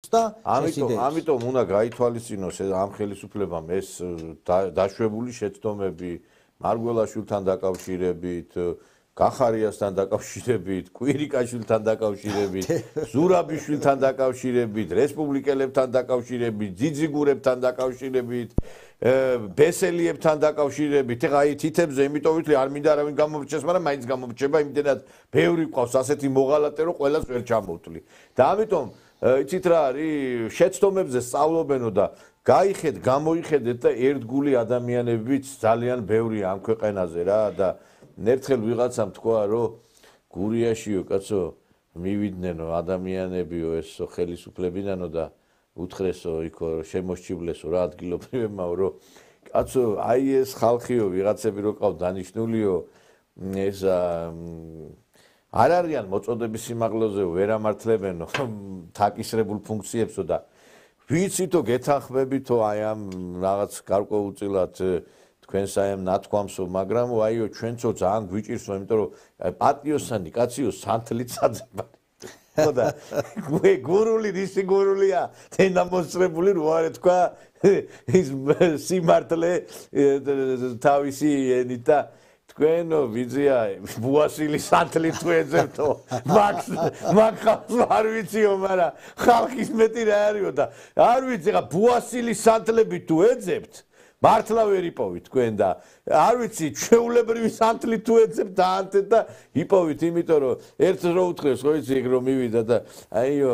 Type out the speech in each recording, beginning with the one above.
და ამიტომ უნდა გაითვალისწინოს ამ ხელისუფლებამ ეს დაშვებული შეცდომები მარგველაშვილთან დაკავშირებით, გახარიასთან დაკავშირებით, კვირიკაშვილთან დაკავშირებით, ზურაბიშვილთან დაკავშირებით, რესპუბლიკელებთან დაკავშირებით, ძიძიგურებთან დაკავშირებით, ბესელიებთან დაკავშირებით. ეხლა აი თითებზე იმიტომ ვიტყვი არ მინდა არავინ გამომრჩეს, მაგრამ მაინც გამომრჩება, იმდენად ბევრი ყავს ასეთი მოღალატე, რომ ყველას ვერ ჩამოვთვლი. და ამიტომ იცით რა არის, შეცდომებზე სწავლობენო და გამოიხედეთ და ერთგული ადამიანებიც ძალიან ბევრი ამ ქვეყანაზე რა და ერთხელ ვიღაცამ თქვა რომ გურიაშიო კაცო მივიდნენ ადამიანებიო ესო ხელისუფლებიდანო და უთხრესო იქო შემოსჩივლესო რა ადგილობრივებმაო რომ კაცო აი ეს ხალხიო ვიღაცები რო ყავ დანიშნულიო ეს არ არიან მოწოდების სიმაღლეზე ვერ ამართლებენო თაკისრებულ ფუნქციებსო და ვიცითო გეთანხმებითო აი ამ რაღაც გარკვეულწილად თქვენს აი ამ ნათქვამსო მაგრამ აიო ჩვენцо ძალიან გვიჭირსო იმიტომ რომ პატიოსანი კაციო სანთლით საძება ხოდა გურული რისი გურულია თენდამოსწრებული რო არა თქვა ის სიმართლე თავისი ენით და თქვენო ვიზია ბუასილი სანთლით თუ ეძებთო მაგ არ ვიციო მაგრამ ხალხის მეტი რა არისო და არ ვიცი ხა ბუასილი სანთლებით თუ ეძებთ მართლა ვერ იპოვით თქვენ და არ ვიცი ჩვეულებრივი სანთლით თუ ეძებთ დაანთეთ და იპოვით იმიტომ რომ ერთ რო უთხრეს ხო იცი ეგ რომ მივიდა და აიო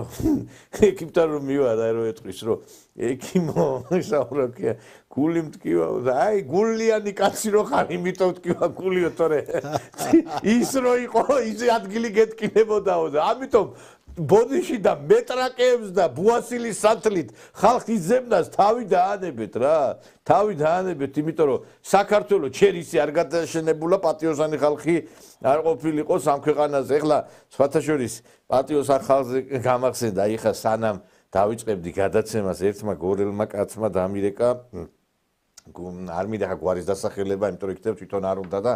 ექიმთან რომ მივიდა რო ეთქვის რომ ექიმო ისავრაკია გული მткиვა და აი გულიანი კაცი რო ხარ იმიტომ მткиვა გულიო თორე ის რო იყო ის ადგილი გეტკინებოდაო და ამიტომ ბოდიში და მეტრაკეებს და ბუასილის სანთლით ხალხი ზემნას თავი დაანებეთ რა თავი დაანებეთ იმიტომ რომ საქართველოს ჩერისი არ გადაშენებულა პატიოსანი ხალხი არ ყოფილიყო სამ ქვეყანაზე ეხლა სხვათა შორის პატიოს ხალხზე გამახსენდა აი ხა სანამ დავიწყებდი გადაცემას ერთმა გორელმა კაცმა დამირეკა არ მინდა ხა გვარის დასახელება იმიტომ რომ იქნებ თვითონ არ უნდა და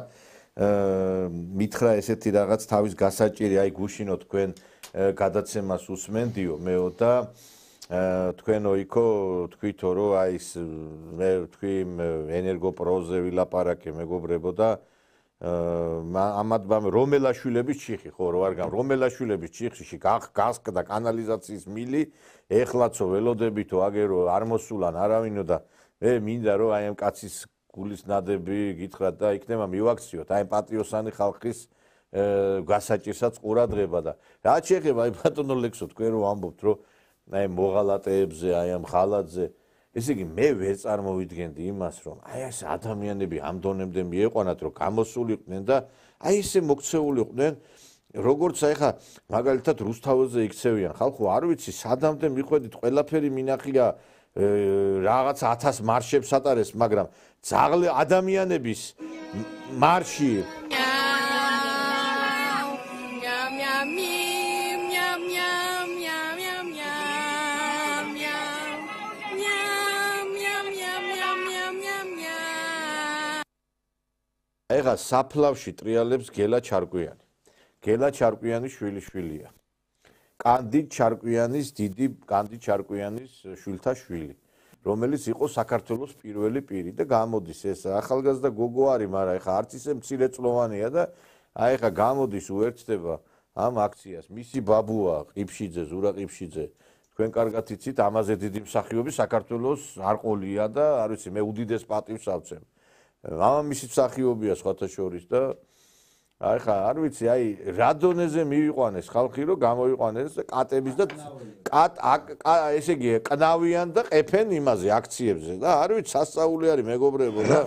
მითხრა ესეთი რაღაც თავის გასაჭირი აი გუშინო თქვენ გადაცემას უსმენდიო მეო და თქვენო იქო თქვითო რომ აი ეს მე თქვი ენერგოპროზე ვილაპარაკე მეგობრებო და ამადბამ რომელაშვილების ჩიხი ხო რო არ გამ რომელაშვილების ჩიხში გასკდა კანალიზაციის მილი ეხლაცო ველოდებითო აგერო არ მოსულან არავინო და მე მინდა რომ აი ამ კაცის გულის ნადები გითხრათ და იქნება მივაქციოთ აი პატიოსანი ხალხის გასაჭირსაც ყურადღება და რა შეეხება აი ბატონო ლექსო თქვენ რო ამბობთ რომ აი მოღალატეებზე აი ამ ხალათზე ესე იგი მე ვერ წარმოვიდგენდი იმას რომ აი ეს ადამიანები ამ დონემდე მieყვანათ რომ გამოსულიყვნენ და აი ესე მოქცეულიყვნენ როგორც აი ხა მაგალითად რუსთაველზე იქცევიან ხალხო არ ვიცი სადამდე მიხვედით ყველაფერი მინახია რაღაც 1000 მარშებს ატარეს მაგრამ ძაღლი ადამიანების მარში ეხა საფლავში ტრიალებს გელა ჩარკვიანი. გელა ჩარკვიანი შვილიშვილია. კანდი ჩარკვიანის დიდი კანდი ჩარკვიანის შვილთა შვილი, რომელიც იყო საქართველოს პირველი პირი და გამოდის ეს ახალგაზრდა გოგო არის, მაგრამ ეხა არც ისე მცირეწლოვანია და აი ეხა გამოდის უერთდება ამ აქციას. მისი ბაბუა ყიფშიძე, ზურა ყიფშიძე. თქვენ კარგად იცით, ამაზე დიდი მსახიობი საქართველოს არ ყოლია და არ ვიცი, მე უდიდეს პატივს ავცემ. მამამისი მსახიობია სხვათა შორის და აი ხა არ ვიცი აი რა დონეზე მივიყვანეს ხალხი რომ გამოიყვანეს კატების და ესე იგი კნავიან და ყეფენ იმაზე აქციებზე და არ ვიცი სასწაული არის მეგობრებო და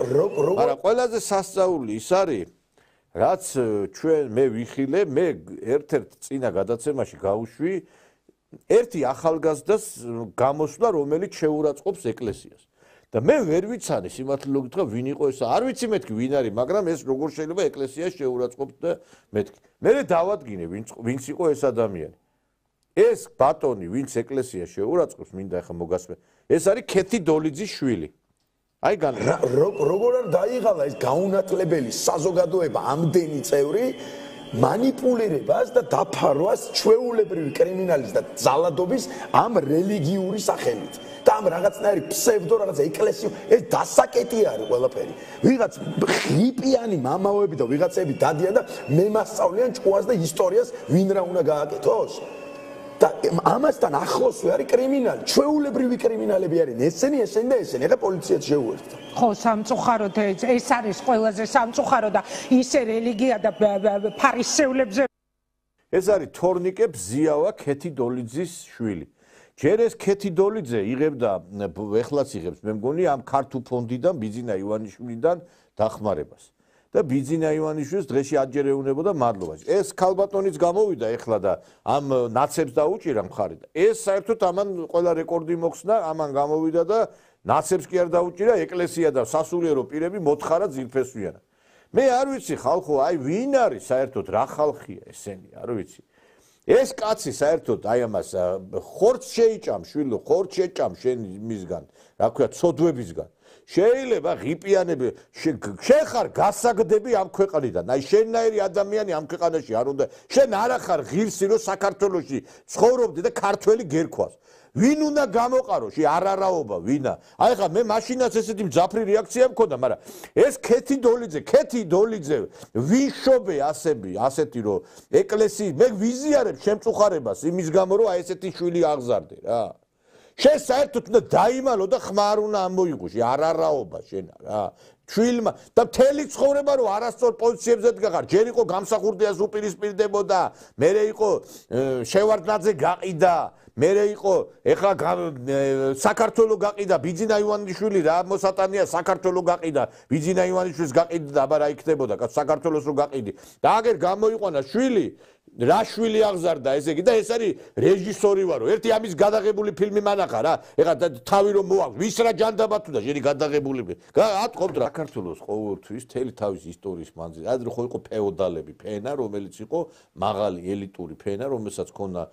არა ყველაზე სასწაული ის არის რაც ჩვენ მე ვიხილე მე ერთ-ერთ წინა გადაცემაში გავუშვი ერთი ახალგაზრდას გამოსვლა რომელიც შეურაცხყოფს ეკლესიას და მე ვერ ვიცანი სიმართლე გითხრა ვინ იყო ეს არ ვიცი მეთქი ვინ არის მაგრამ ეს როგორ შეიძლება ეკლესიას შეურაცხყოფს და მეთქი მე დავადგინე ვინც იყო ეს ადამიანი ეს ბატონი ვინც ეკლესიას შეურაცხყოფს მინდა ახლა მოგასმე ეს არის ქეთი დოლიძის შვილი აი როგორ არ დაიღალა ეს გაუნათლებელი საზოგადოება ამდენი წევრი მანიპულირებას და დაფარვას ჩვეულებრივი კრიმინალის და ძალადობის ამ რელიგიური სახელით. და ამ რაღაცნაირი ფსევდო რაღაც ეკლესიო ეს დასაკეტი არის ყველაფერი. ვიღაც ხიპიანი მამაოები და ვიღაცები დადიან და მე მასწავლიან ჭკუას და ისტორიას ვინ რა უნდა გააკეთოს. და ამასთან ახლოსვე არის კრიმინალი, ჩვეულებრივი კრიმინალები არიან. ესენი და ესენი და პოლიციაც შეუერთდა. ხო, სამწუხაროდ ეს არის ყველაზე სამწუხარო და ისე რელიგია და ფარისევლებზე ეს არის თორნიკე ბზიავა ქეთი დოლიძის შვილი. ჯერ ეს ქეთი დოლიძე იღებდა ეხლაც იღებს მე მგონი ამ ქართულ ფონდიდან ბიძინა ივანიშვილიდან დახმარებას. და ბიძინა ივანიშვილს დღეში ადჯერ ეუნებოდა მადლობა. ეს ქალბატონიც გამოვიდა ეხლა და ამ ნაცებს დაუჭირა მხარი და ეს საერთოდ ამან ყველა რეკორდი მოხსნა, ამან გამოვიდა და ნაცებს კი არ დაუჭირა, ეკლესია და სასულიერო პირები მოთხარა ძილფესვიანად. მე არ ვიცი ხალხო, აი ვინ არის საერთოდ რა ხალხია ესენი, არ ვიცი. ეს კაცი საერთოდ აი ამას ხორცს შეიჭამ, შვილო, ხორცს შეჭამ შენ მისგან, რა ქვია, ცოდვებისგან. შეიძლება ღიპიანები შენ ხარ გასაგდები ამ ქვეყნიდან. აი შენნაირი ადამიანი ამ ქვეყანაში არ უნდა. შენ არ ახარ ღირსი რომ საქართველოში ცხოვრობდი და ქართველი გერქვას. ვინ უნდა გამოყაროში არარაობა ვინა? აი ხა მე მაშინაც ესეთი მძაფრი რეაქცია მქონდა, მაგრამ ეს ქეთი დოლიძე ვინ შობე ასეთი რომ ეკლესიის მე ვიზიარებ შემწუხარებას იმის გამო რომ აი ესეთი შვილი აღზარდე რა. შენ საერთოდ უნდა დაიმალო და ხმარ უნდა ამოიღუში არარაობა შენა რა. ჩვილმა და მთელი ცხოვრება რომ არასწორ პოზიციებზე დგახარ, ჯერ იყო გამსახურდიას უპირისპირდებოდა, მერე იყო შევარდნაძე გაყიდა, მერე იყო ეხლა საქართველოს გაყიდა ბიძინა ივანიშვილი რა მოსატანია საქართველოს გაყიდა, ბიძინა ივანიშვილს გაყიდა და აბა რა იქნებოდა საქართველოს რო გაყიდი. და აგერ გამოიყვანა შვილი რა შვილი აღზარდა ესე იგი და ეს არის რეჟისორი ვარო. ერთი ამის გადაღებული ფილმი მანახა რა. ეხლა თავი რომ მოაქვს, ვის რა ჯანდაბათუ და შენი გადაღებული. ატყობთ რა. საქართველოს ყოველთვის თელი თავის ისტორიის მანძილზე ადრე ხო იყო ფეოდალები, ფენა რომელიც იყო მაღალი ელიტური ფენა, რომელსაც ქონდა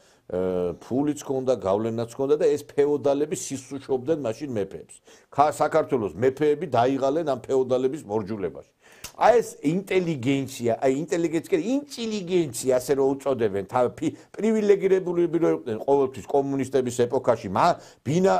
ფულიც ქონდა, გავლენაც ქონდა და ეს ფეოდალები სისუშობდნენ მაშინ მეფეებს. საქართველოს მეფეები დაიღალენ ამ ფეოდალების მორჯულებაში. აი ეს ინტელიგენცია, ინტელიგენცია ასე რომ უწოდებენ, პრივილეგირებულები რო იყვნენ ყოველთვის კომუნისტების ეპოქაში, ბინა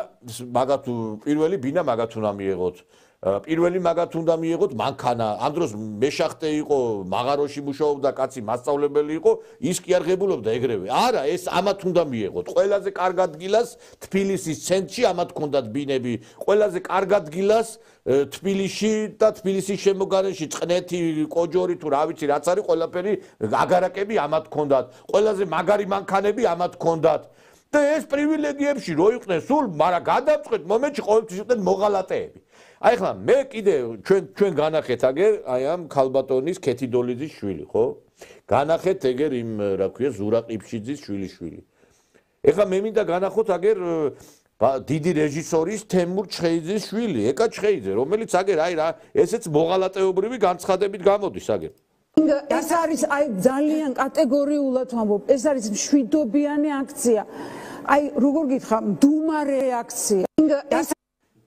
მაგათ პირველი ბინა მაგათ უნდა მიიღოთ. პირველი მაგათ უნდა მიიღოთ მანქანა. ამ დროს მეშახტე იყო, მაღაროში მუშაობდა კაცი, მასწავლებელი იყო, ის კი არ ღებულობდა ეგრევე. არა, ეს ამათ უნდა მიიღოთ. ყველაზე კარგ ადგილას თბილისის ცენტრში ამათ ჰქონდათ ბინები. ყველაზე კარგ ადგილას თბილისში და თბილისის შემოგარენში წყნეთი, კოჯორი თუ რა ვიცი რაც არის, ყველაფერი აგარაკები ამათ ჰქონდათ. ყველაზე მაგარი მანქანები ამათ ჰქონდათ. და ეს პრივილეგიებში რო იყვნენ სულ, მაგრამ გადამწყვეტ მომენტში ყოველთვის იყვნენ მოღალატეები. აი ხლა მე კიდე ჩვენ განახეთ აგერ აი ამ ქალბატონის ქეთი დოლიძის შვილი, ხო? განახეთ ეგერ იმ რა ქვია ზურა ყიფშიძის შვილი. ეხლა მე მინდა განახოთ აგერ დიდი რეჟისორის თემურ ჩხეიძის შვილი, ეკა ჩხეიძე, რომელიც აგერ აი რა ესეც მოღალატეობრივი განცხადებით გამოდის აგერ. ეს არის აი ძალიან კატეგორიულად ვამბობ, ეს არის მშვიდობიანი აქცია. აი როგორ გითხრა, მდუმარე აქცია.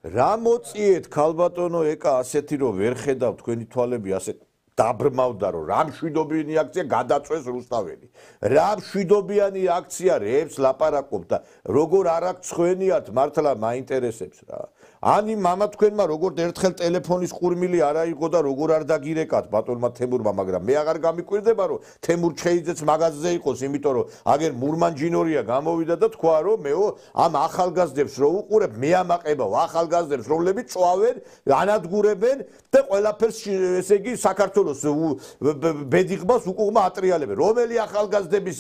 რა მოწიეთ ქალბატონო ეკა ასეთი რომ ვერ ხედავ თქვენი თვალები ასე დაბრმავდა რომ რა მშვიდობიანი აქცია გადაწვეს რუსთაველი. რა მშვიდობიანი აქცია რეებს ლაპარაკობ და როგორ არ აქვს ხვენიათ მართლა მაინტერესებს რა. ანი მამა თქვენმა როგორ ერთხელ ტელეფონის ყურმილი არ აიღო და როგორ არ დაგირეკათ ბატონმა თემურმა, მაგრამ მე აღარ გამიკვირდება რომ თემურ ჩხეიძეც მაგაზზე იყოს, იმიტომ რომ აგერ მურმანჯინორია გამოვიდა და თქვა რომ მეო ამ ახალგაზრდებს რო უყურებ მე ამაყებავ ახალგაზრდებს რომლებიც წვავენ, ანადგურებენ და ყველაფერს ესე იგი საქართველოს ბედიღბას უკუღმა ატრიალებენ. რომელი ახალგაზრდების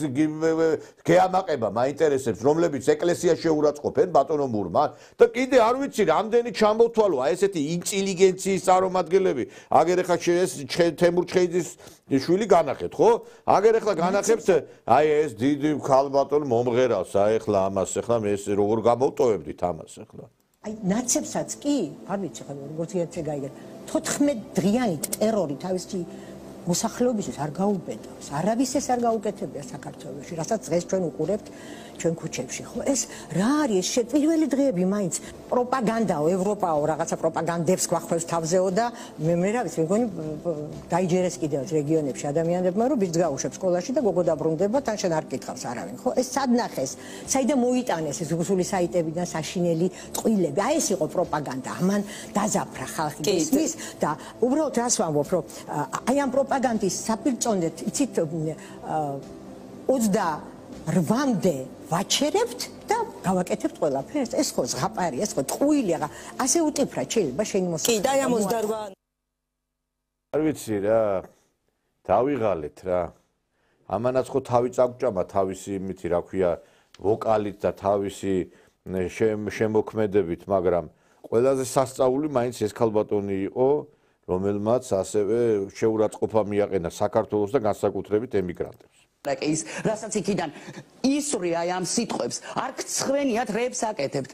გეამაყება მაინტერესებს, რომლებიც ეკლესიას შეურაცხყოფენ ბატონო მურმან და კიდე არ ვიცი რამდენი ჩამოვთვალო აი ესეთი ინტელიგენციის წარმომადგენლები. აგერ ახლა თემურ ჩხეიძის შვილი განახეთ, ხო? აგერ ახლა განახებთ აი ეს დიდი ქალბატონ მომღერალს, აი ახლა ამას ახლა მე ეს როგორ გამოვტოვებდით ამას ახლა. აი ნაცებსაც კი, არ ვიცი ხა როგორც ერთზე გაიგეთ. 14 დღიანი ტერორი თავისი მოსახლეობისთვის არ გაუბედავს, არავის ეს არ გაუკეთებია საქართველოში, რასაც დღეს ჩვენ უყურებთ ჩვენ ქუჩებში, ხო? ეს რა არის? პირველი დღეები მაინც პროპაგანდაო, ევროპაო, რაღაცა პროპაგანდებს გვახმევს თავზეო და მე რა ვიცი, მეგონი დაიჯერეს კიდევ რეგიონებში ადამიანებმა, რომ ბიჭს გაუშვებს სკოლაში და გოგო დაბრუნდება, თან შენ არ კითხავს არავინ, ხო? ეს სად ნახეს? საიდან მოიტანეს ეს რუსული საიტებიდან საშინელი წყვილები? აი ეს იყო პროპაგანდა. ამან დაზაფრა ხალხი ისმის და უბრალოდ რას ვამბობ, რომ აი ამ პროპაგანდის საპირწონეთ, იცით 28-მდე ვაჩერებთ და გავაკეთებთ ყველაფერს. ეს ხო ზღაპარია, ეს ხო ტყუილია, ასე უტიფრად შეიძლება შენი მოსახლეობა. კი, და ამ 28 არ ვიცი რა, დავიღალეთ რა. ამანაც ხო თავი წაგჭამა თავისი იმითი, რა ქვია, ვოკალით და თავისი შემოქმედებით, მაგრამ ყველაზე სასწაული მაინც ეს ქალბატონი იყო, რომელმაც ასევე შეურაცხყოფა მიაყენა საქართველოს და განსაკუთრებით ემიგრანტებს. ის რასაც იქიდან ისვრია აი ამ სიტყვებს არ გცხვენიათ რებს აკეთებთ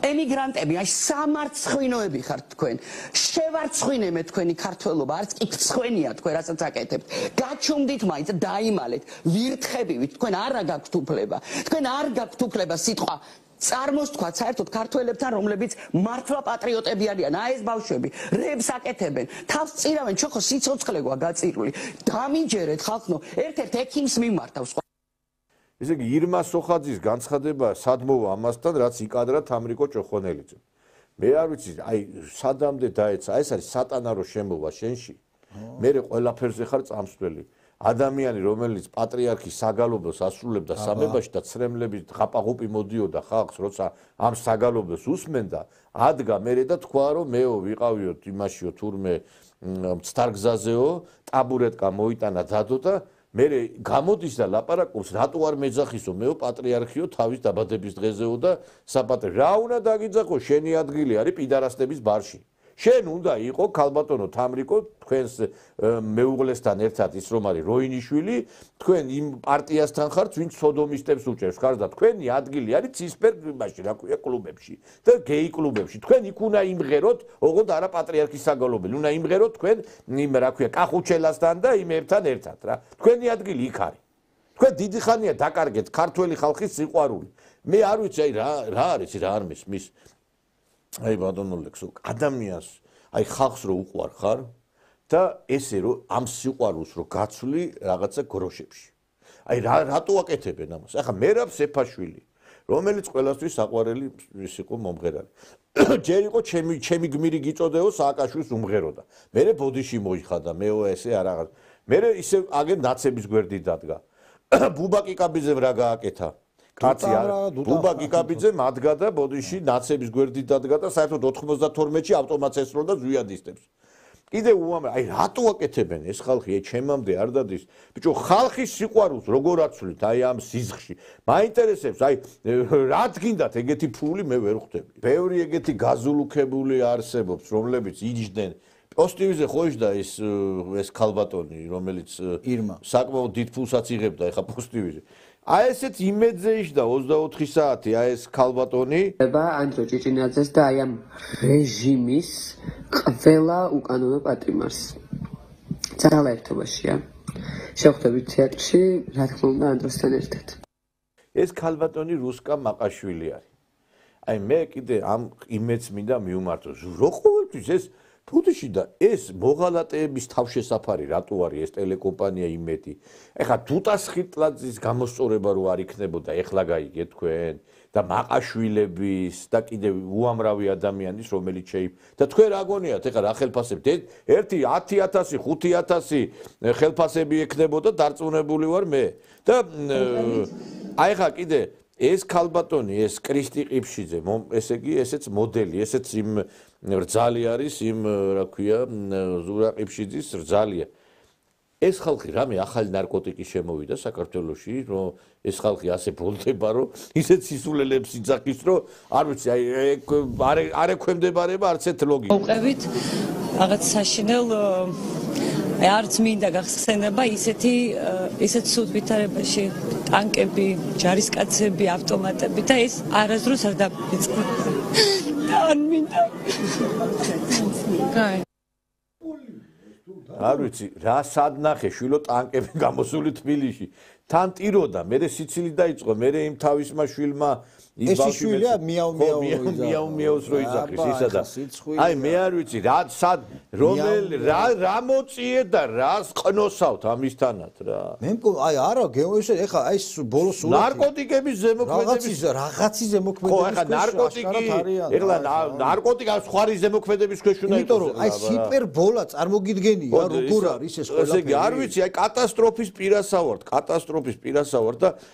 ემიგრანტები აი სამარცხვინოები ხართ თქვენ შევარცხვინებთ თქვენი ქართველობა არც კი გცხვენიათ თქვენ რასაც აკეთებთ გაჩუმდით მაინც დაიმალეთ ვირთხებივით თქვენ არა გაქვთ უფლება თქვენ არ გაქვთ უფლება სიტყვა წარმოსთქვათ საერთოდ ქართველებთან რომლებიც მართლა პატრიოტები არიან აი ეს ბავშვები რებს აკეთებენ თავს წირავენ ჩვენ ხო სიცოცხლე გვა გაწირული დამიჯერეთ ხალხო ერთ-ერთ ექიმს მიმართავს ესე იგი ირმა სოხაძის განცხადება სად მოვა ამასთან რაც იკადრა თამრიკო ჭოხონელიძე მე არ ვიცი აი სადამდე დაეცა ეს არის სატანარო შემოვა შენში მე ყველაფერზე ხარ წამსვლელი ადამიანი რომელიც პატრიარქის საგალობელს ასრულებდა სამებაში და ცრემლების ღაპაღუპი მოდიოდა ხალხს როცა ამ საგალობელს უსმენდა ადგა მერე და თქვა რომ მეო ვიყავიოთ იმაშიო თურმე მცდარგზაზეო ტაბურეტკა მოიტანა დადო და მერე გამოდის და ლაპარაკობს რატო არ მეძახისო მეო პატრიარქიო თავის დაბადების დღეზეო და საპატრი რა უნდა დაგიძახო შენი ადგილი არის პიდარასტების ბარში შენ უნდა იყო ქალბატონო თამრიკო თქვენს მეუღლესთან ერთად ის რომ არის როინიშვილი თქვენ იმ პარტიასთან ხართ ვინც სოდომისტებს უჭერს ხარ და თქვენი ადგილი არის ცისფერ იმაში რა ქვია კლუბებში და გეი კლუბებში თქვენ იქ უნდა იმღეროთ ოღონდ არა პატრიარქის საგალობელი უნდა იმღეროთ თქვენ იმ რა ქვია კახუჩელასთან და იმებთან ერთად რა თქვენი ადგილი იქ არის თქვენ დიდი ხანია დაკარგეთ ქართველი ხალხის სიყვარული მე არ ვიცი აი რა არის რა არ მის აი ბატონო ლექსო ადამიანს აი ხალხს რო უყვარ ხარ და ესე რომ ამ სიყვარულს რო გაცვლი რაღაცა გროშებში აი რატო აკეთებენ ამას ახლა მერაბ სეფაშვილი რომელიც ყველასთვის საყვარელი ის იყო მომღერალი ჯერ იყო ჩემი გმირი გიწოდეო სააკაშვილის უმღეროდა მერე ბოდიში მოიხადა მეო ესე რაღაც მერე ისე აგენ ნაცების გვერდი დადგა ბუბა კიკაბიძემ რა გააკეთა კაცი ბუბა კიკაბიძე მადგა და ბოდიში ნაცების გვერდით დადგა და საერთოდ 92-ში ავტომატს ესროლდა ზვიადისტებს. კიდე უამრავ, აი რატო აკეთებენ ეს ხალხი, ჩემამდე არ დადის. ბიჭო, ხალხის სიყვარულს როგორ აცვლით აი ამ სიზღში? მაინტერესებს, აი რა გინდათ ეგეთი ფული მე ვერ ხვდები. ბევრი ეგეთი გაზულუქებული არსებობს, რომლებიც იჯდნენ პოსტივიზე ხოიშდა ეს ქალბატონი, რომელიც ირმა საკმაოდ დიდ ფულსაც იღებდა ეხა პოსტივიზე. აი ესეც იმედზე იჯდა 24 საათი აი ეს ქალბატონი ანდრო ჭიჭინაძეს და აი ამ რეჟიმის ყველა უკანონო პატრიმარს ძალა ერთობაშია შევხვდებით თეატრში რა თქმა უნდა ანდროსთან ერთად ეს ქალბატონი რუსკა მაყაშვილი არის აი მე კიდე ამ იმედს მინდა მივმართო რო ყოველთვის ეს ფუთში და ეს მოღალატეების თავშესაფარი რატო არის ეს ტელეკომპანია იმედი ეხლა დუტას ხიტლაძის გამოსწორება რო არ იქნებოდა ეხლა გაიგეთ თქვენ და მაყაშვილების და კიდე უამრავი ადამიანის რომელიც და თქვენ რა გონიათ ეხლა რა ხელფასებთ ერთი 10000 5000 ხელფასები ექნებოდა დარწმუნებული ვარ მე და აი ეხლა კიდე ეს ქალბატონი ეს კრისტი ყიფშიძე ესე იგი ესეც მოდელი ესეც იმ რძალი არის იმ რა ქვია ზურა ყიფშიძის რძალია ეს ხალხი რამე ახალი ნარკოტიკი შემოვიდა საქართველოში რომ ეს ხალხი ასე ბოლდება რომ ისეთ სისულელებს იძახის რომ არ ვიცი აი არ ექვემდებარება არც ერთ ლოგიკას მოვყევით რაღაც საშინელ აი არც მინდა გახსენება ისეთ სულ ვითარებაში ტანკები, ჯარისკაცები, ავტომატები და ეს არასდროს არ დაგიწყდა. ან მინდა. კაი. არ ვიცი რა სადნახე შვილო ტანკები გამოსული თბილისში თან ტიროდა მე სიცილი დაიწყო მე იმ თავისმა შვილმა ეს შვილია მიაუმიაუს რო იძახის ისა და აი მე არ ვიცი რა სად რომელ რა მოწიე და რას ყნოსავთ ამისთანაც რა მე აი არა გეოესე ეხა აი ბოლოს სულ ნარკოტიკების ზემოქმედების რაღაცის ზემოქმედების ხო ეხა ნარკოტიკი ეხლა ნარკოტიკა სხვარი ზემოქმედების ქვეშ უნდა იმიტომ რომ აი ჰიპერბოლა წარმოგიდგენია როგორ არის ეს ყველაფერი ესე იგი არ ვიცი აი კატასტროფის პირასავართ და